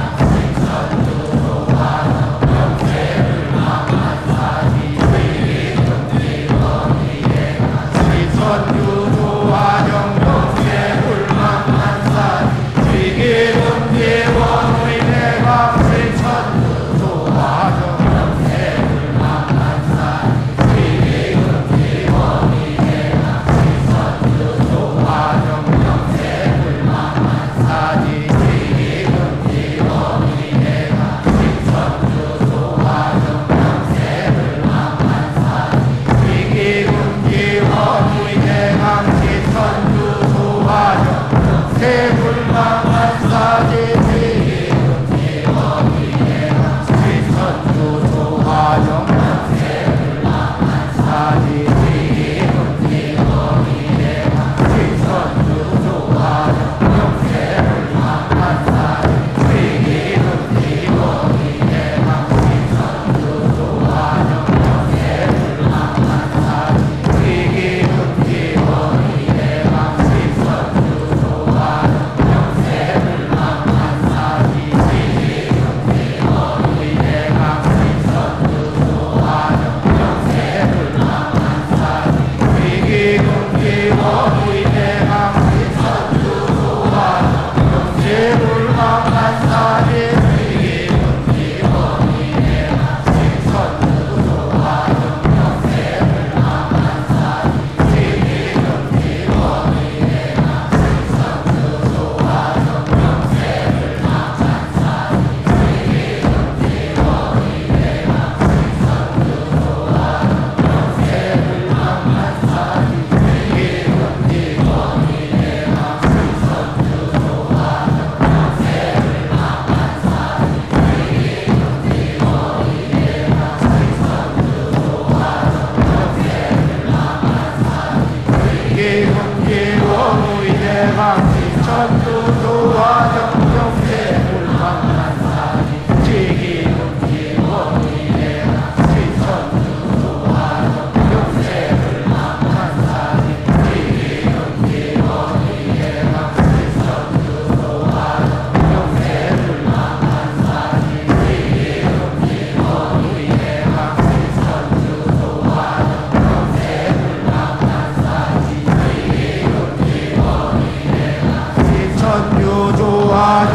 H: 시천주 조화정 영세 불망만사지 지기금지 원의대강 시천주 조화정 영세 불망만사지 지기금지 원의대강 시천주 조화정 영세 불망만사지 지기금지 원의대강 시천주 조화정 영세 불망만사지 지기금지 원의대강 시천주 조화정 영세 불망만사지 지기금지 원의대강 지기훈기 원우이 대강 지천두 조화 정경세 불망난사지 지기훈기 원우이 대강 지천두 조화 정경세 불망난사지 지기훈기 원우이 대강 지천두 조화 정경세 불망난사지 지기훈기 원우이 대강 지천두 조화 정경세 불망난사지 지기훈기 원우이 대강 지천유 조화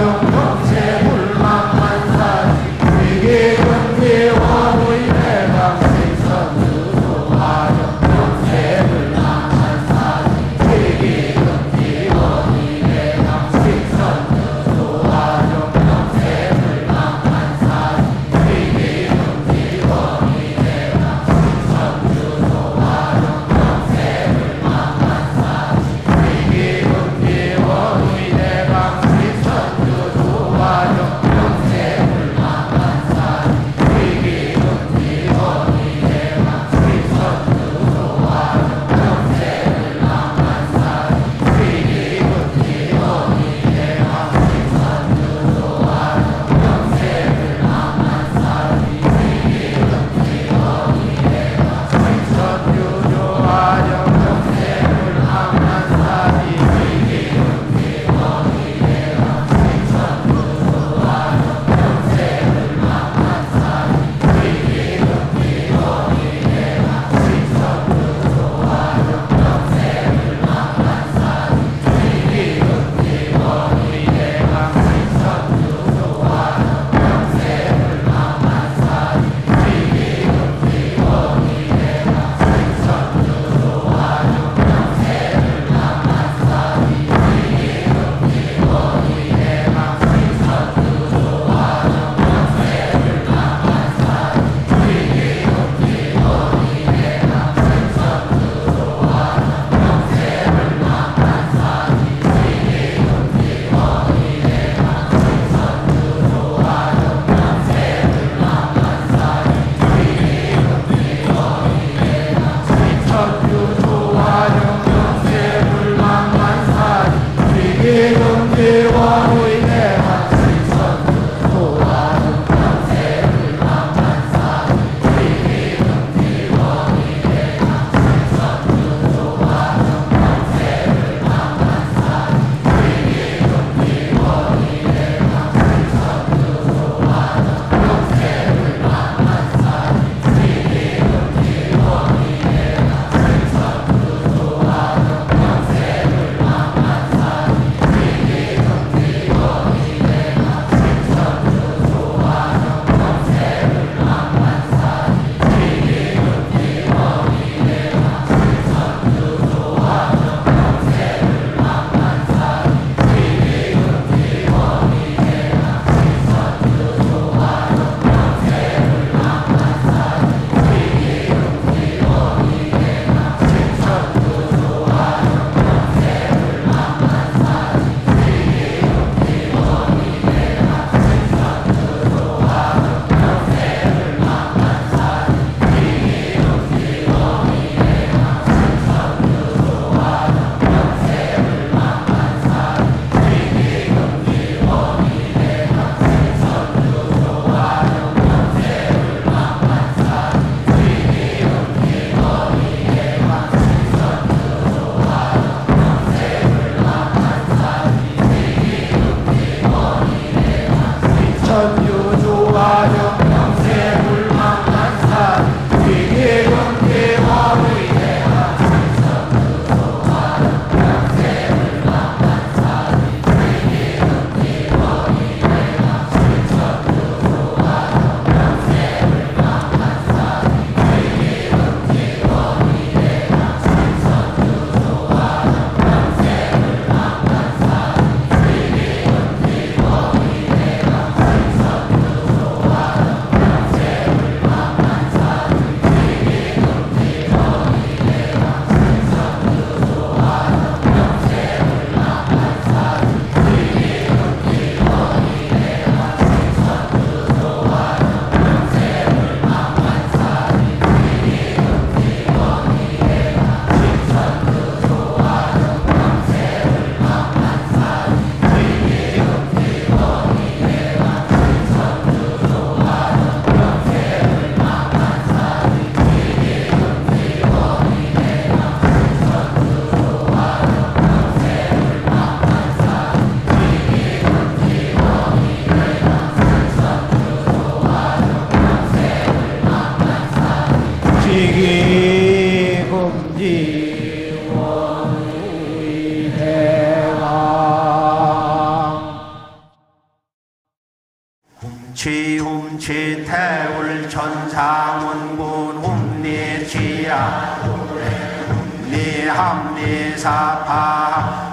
H: 합리사파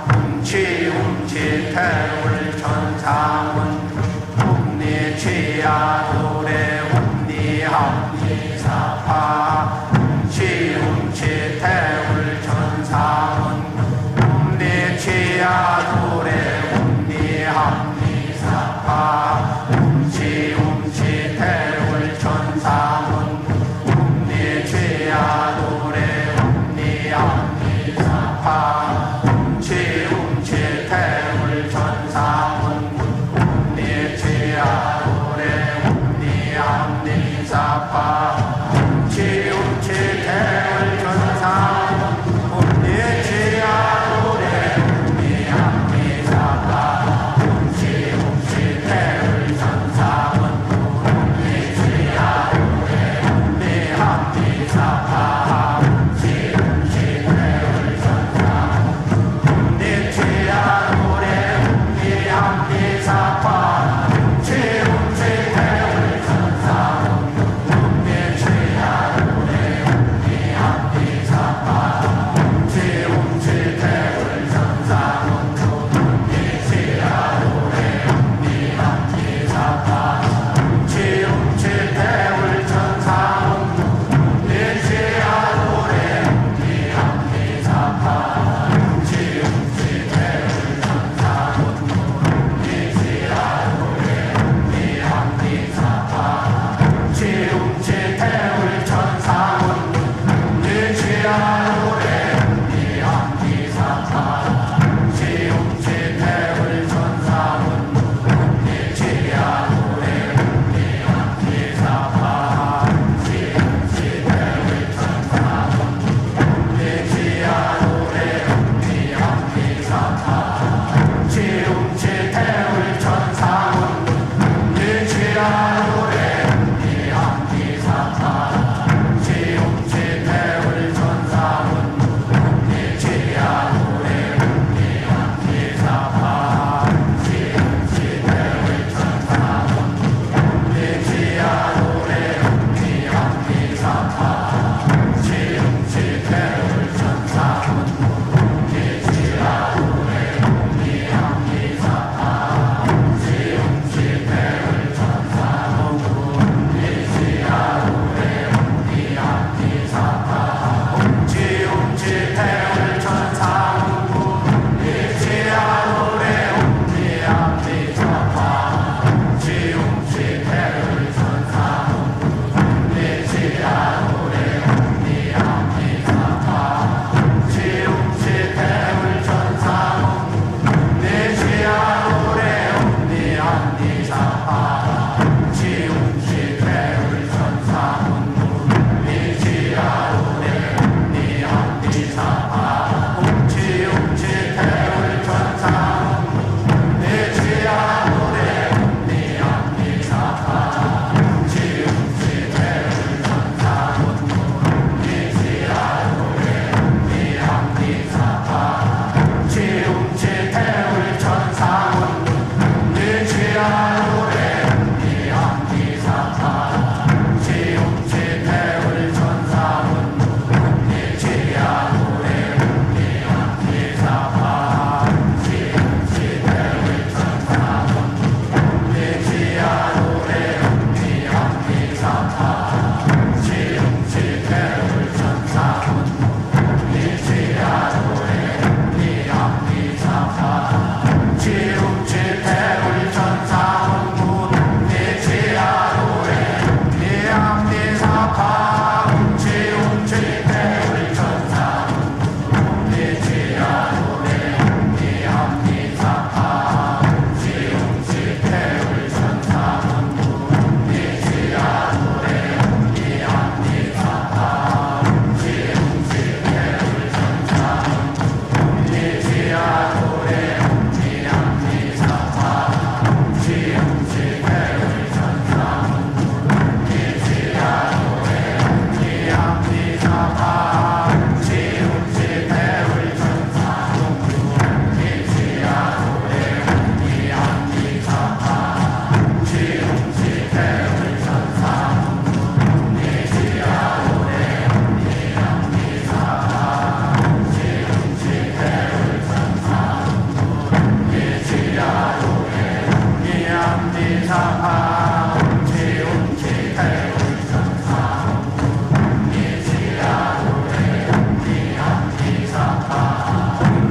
H: 훔치 태울 천상문 훔리취야도래 훔리합리사파 훔치 태울 천상문 훔리취야도래 훔리합리사파 훔치 태울 천상문 훔리취야도래 훔리합리사파 훔치 태울 천상문 훔리취야도래 훔리합리사파 훔치 태울 천상문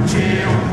H: 움치